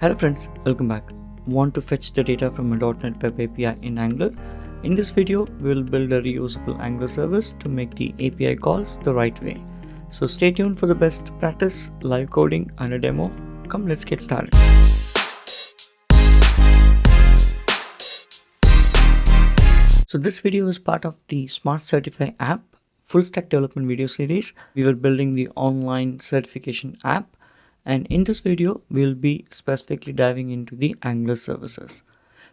Hello friends, welcome back. Want to fetch the data from a .NET Web API in Angular? In this video, we will build a reusable Angular service to make the API calls the right way. So stay tuned for the best practice, live coding and a demo. Come, let's get started. So this video is part of the Smart Certify app full stack development video series. We were building the online certification app. And in this video, we'll be specifically diving into the Angular services.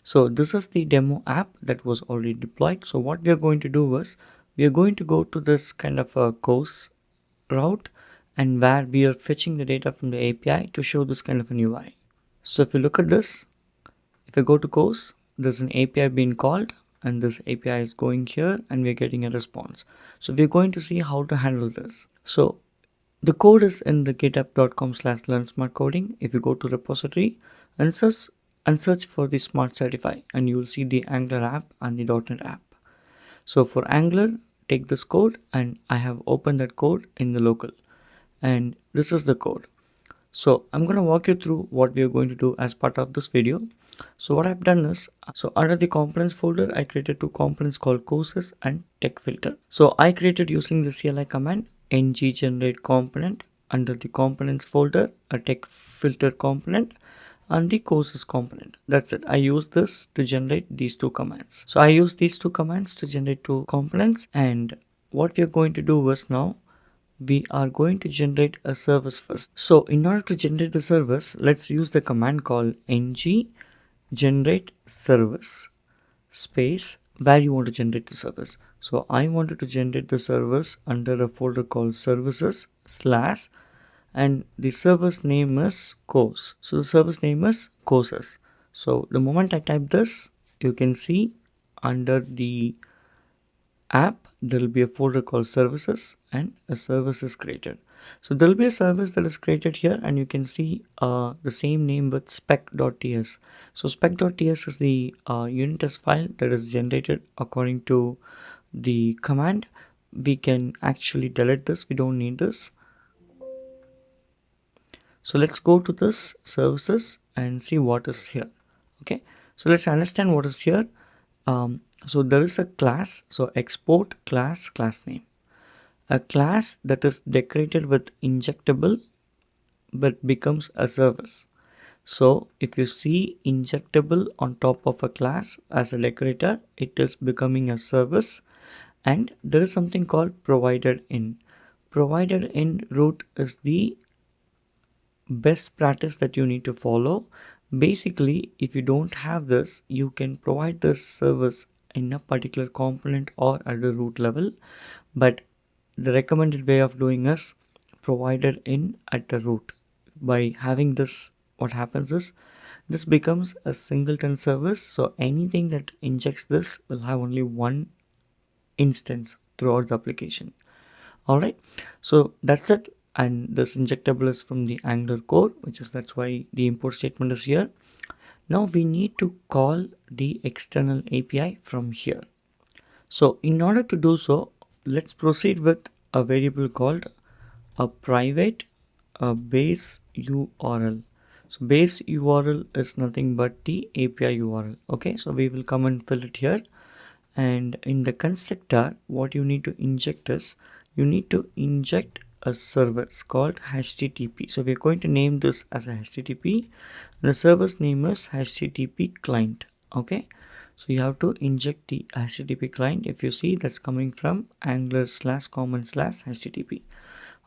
So this is the demo app that was already deployed. So what we are going to do is, we are going to go to this kind of a course route and where we are fetching the data from the API to show this kind of an UI. So if you look at this, if I go to course, there's an API being called and this API is going here and we're getting a response. So we're going to see how to handle this. So the code is in the github.com/learnsmartcoding. If you go to repository and search for the Smart Certify, and you will see the Angular app and the .NET app. So for Angular, take this code, and I have opened that code in the local, and this is the code. So I'm going to walk you through what we are going to do as part of this video. So what I've done is, so under the components folder, I created two components called courses and tech filter. So I created using the CLI command ng generate component, under the components folder a tech filter component and the courses component. That's it. I use this to generate these two commands. So I use these two commands to generate two components, and what we are going to do is, now we are going to generate a service first. So in order to generate the service, let's use the command called ng generate service space where you want to generate the service. So I wanted to generate the service under a folder called services slash, and the service name is course. So the service name is courses. So the moment I type this, you can see under the app there will be a folder called services and a service is created. So there will be a service that is created here, and you can see the same name with spec.ts. So spec.ts is the unit test file that is generated according to the command. We can actually delete this, we don't need this. So let's go to this services and see what is here. Okay, so let's understand what is here. So there is a class, so export class name, a class that is decorated with injectable but becomes a service. So if you see injectable on top of a class as a decorator, it is becoming a service. And there is something called provided in. Provided in root is the best practice that you need to follow. Basically, if you don't have this, you can provide this service in a particular component or at the root level, but the recommended way of doing is provided in at the root. By having this, what happens is this becomes a singleton service, so anything that injects this will have only one instance throughout the application. Alright, so that's it. And this injectable is from the Angular core, that's why the import statement is here. Now we need to call the external API from here. So in order to do so, let's proceed with a variable called a private base URL. So base URL is nothing but the API URL. Okay, so we will come and fill it here. And in the constructor, what you need to inject is, you need to inject a service called HTTP. So we're going to name this as a HTTP. The service name is HttpClient. Okay, so you have to inject the HTTP client. If you see, that's coming from Angular/common/HTTP.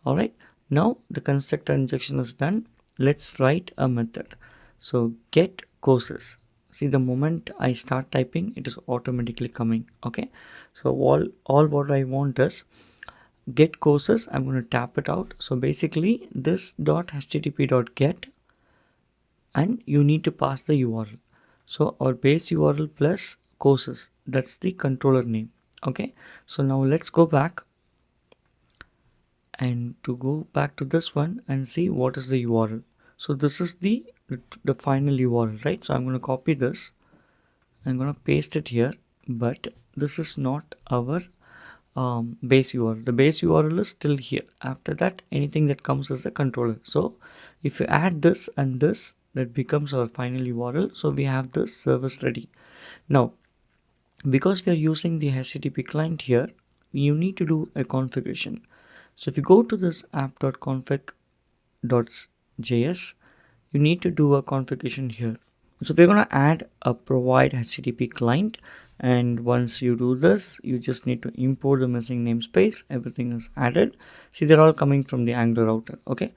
Alright, now the constructor injection is done. Let's write a method. So get courses. See, the moment I start typing, it is automatically coming. Okay, so all what I want is get courses. I'm going to tap it out. So basically this .http.get, and you need to pass the URL. So our base URL plus courses, that's the controller name. Okay, so now let's go back, and to go back to this one and see what is the URL. So this is the final URL, right? So I'm going to copy this, I'm going to paste it here, but this is not our base URL. The base URL is still here. After that, anything that comes as a controller. So if you add this and this, that becomes our final URL. So we have the service ready. Now, because we are using the HTTP client here, you need to do a configuration. So if you go to this app.config.js, you need to do a configuration here. So we're going to add a provide HTTP client, and once you do this, you just need to import the missing namespace. Everything is added. See, they're all coming from the Angular router. Okay,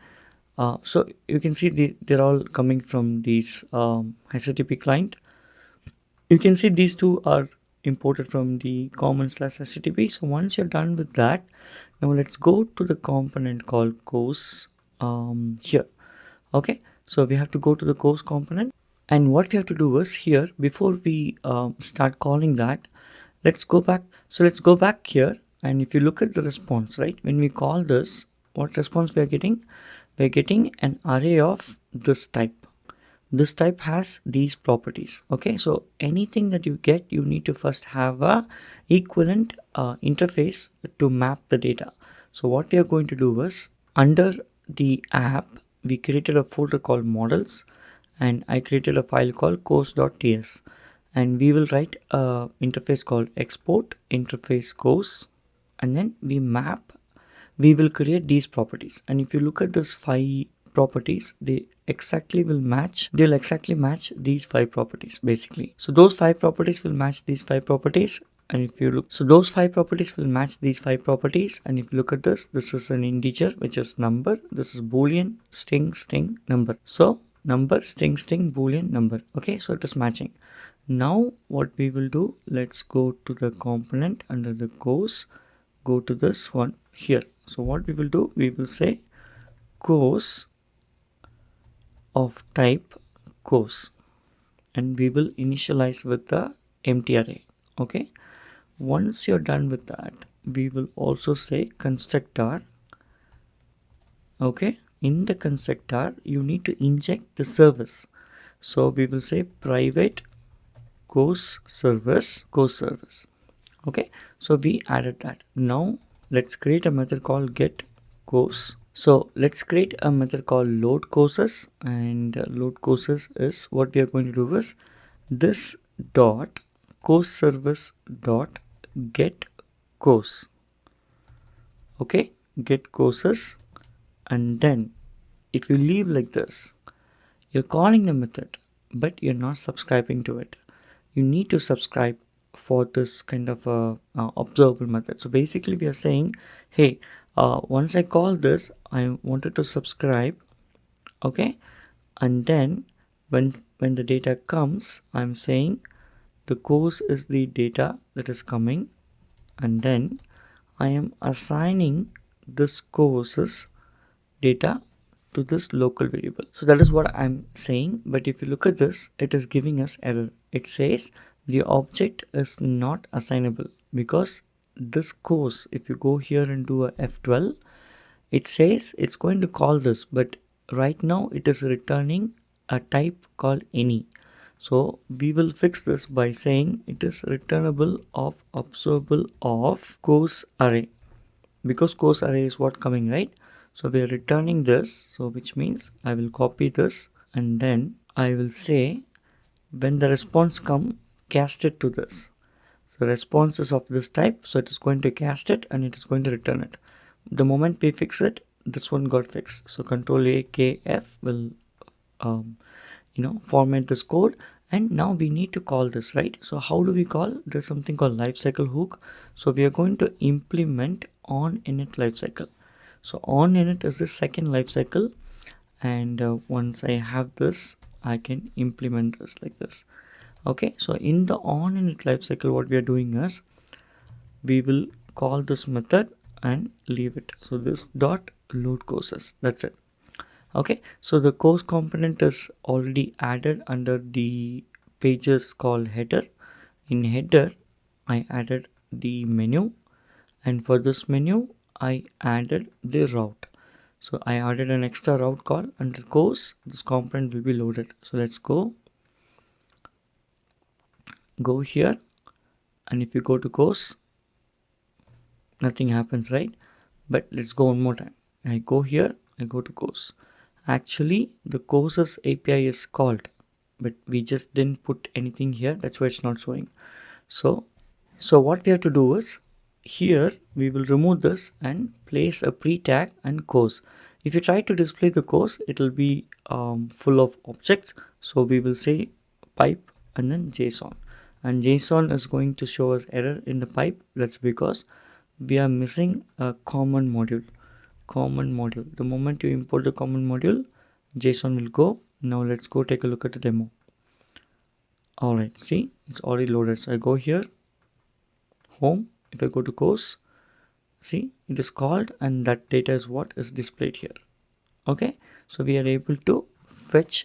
so you can see they're all coming from these HTTP client. You can see these two are imported from the common/http. So once you're done with that, now let's go to the component called course here. Okay, so we have to go to the course component, and what we have to do is here, before we start calling that, let's go back. So let's go back here, and if you look at the response, right, when we call this, what response we are getting? We're getting an array of this type. This type has these properties. Okay, so anything that you get, you need to first have a equivalent interface to map the data. So what we are going to do is, under the app, we created a folder called models, and I created a file called course.ts, and we will write a interface called export interface course, and then we will create these properties. And if you look at this 5 properties, they'll exactly match these 5 properties basically. So those 5 properties will match these 5 properties, and if you look, so those 5 properties will match these 5 properties. And if you look at this is an integer, which is number. This is boolean, string number. So number, string boolean, number. Okay, so it is matching. Now what we will do, let's go to the component under the course, go to this one here. So what we will do, we will say course of type course, and we will initialize with the empty array. Okay, once you're done with that, we will also say constructor. Okay, in the constructor you need to inject the service. So we will say private course service. Okay, so we added that. Now let's create a method called get course. So let's create a method called load courses, and load courses is what we are going to do is this dot course service dot get course. Okay, get courses, and then if you leave like this, you're calling the method, but you're not subscribing to it. You need to subscribe for this kind of a observable method. So basically we are saying, hey, once I call this, I wanted to subscribe. Okay, and then when the data comes, I'm saying the course is the data that is coming, and then I am assigning this course's data to this local variable. So that is what I'm saying. But if you look at this, it is giving us error. It says the object is not assignable, because this course, if you go here and do a F12, it says it's going to call this, but right now it is returning a type called any. So we will fix this by saying it is returnable of observable of course array, because course array is what coming, right? So we are returning this, so which means I will copy this, and then I will say when the response come, cast it to this. So response is of this type, so it is going to cast it and it is going to return it. The moment we fix it, this one got fixed. So Control A K F will format this code, and now we need to call this, right? So how do we call? There's something called lifecycle hook. So we are going to implement on init lifecycle. So on init is the second lifecycle, and once I have this, I can implement this like this. Okay, so in the on init lifecycle, what we are doing is we will call this method and leave it. So this dot load courses, that's it. Okay, so the course component is already added under the pages called header. In header, I added the menu, and for this menu, I added the route. So I added an extra route call under course. This component will be loaded. So let's go here, and if you go to course, nothing happens, right? But let's go one more time. I go here, I go to course, Actually, the courses API is called, but we just didn't put anything here. That's why it's not showing. So what we have to do is, here we will remove this and place a pre-tag and course. If you try to display the course, it will be full of objects. So we will say pipe and then JSON, and JSON is going to show us error in the pipe. That's because we are missing a common module. The moment you import the common module, JSON will go. Now let's go take a look at the demo. Alright, see, it's already loaded. So I go here, home. If I go to course, see, it is called, and that data is what is displayed here. Okay, so we are able to fetch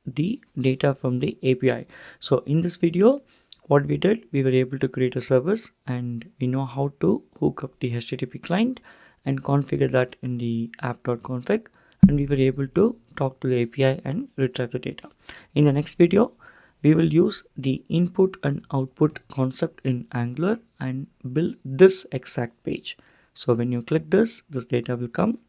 the data from the API. So in this video, what we did, we were able to create a service, and we know how to hook up the HTTP client and configure that in the app.config, and we were able to talk to the API and retrieve the data. In the next video, we will use the input and output concept in Angular and build this exact page. So when you click this data will come,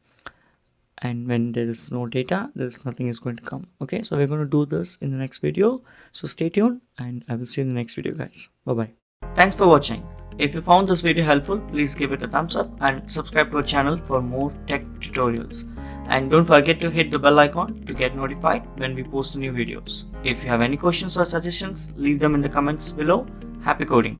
and when there is no data, nothing is going to come. Okay, so we're going to do this in the next video. So stay tuned, and I will see you in the next video, guys. Bye bye. Thanks for watching. If you found this video helpful, please give it a thumbs up and subscribe to our channel for more tech tutorials. And don't forget to hit the bell icon to get notified when we post new videos. If you have any questions or suggestions, leave them in the comments below. Happy coding!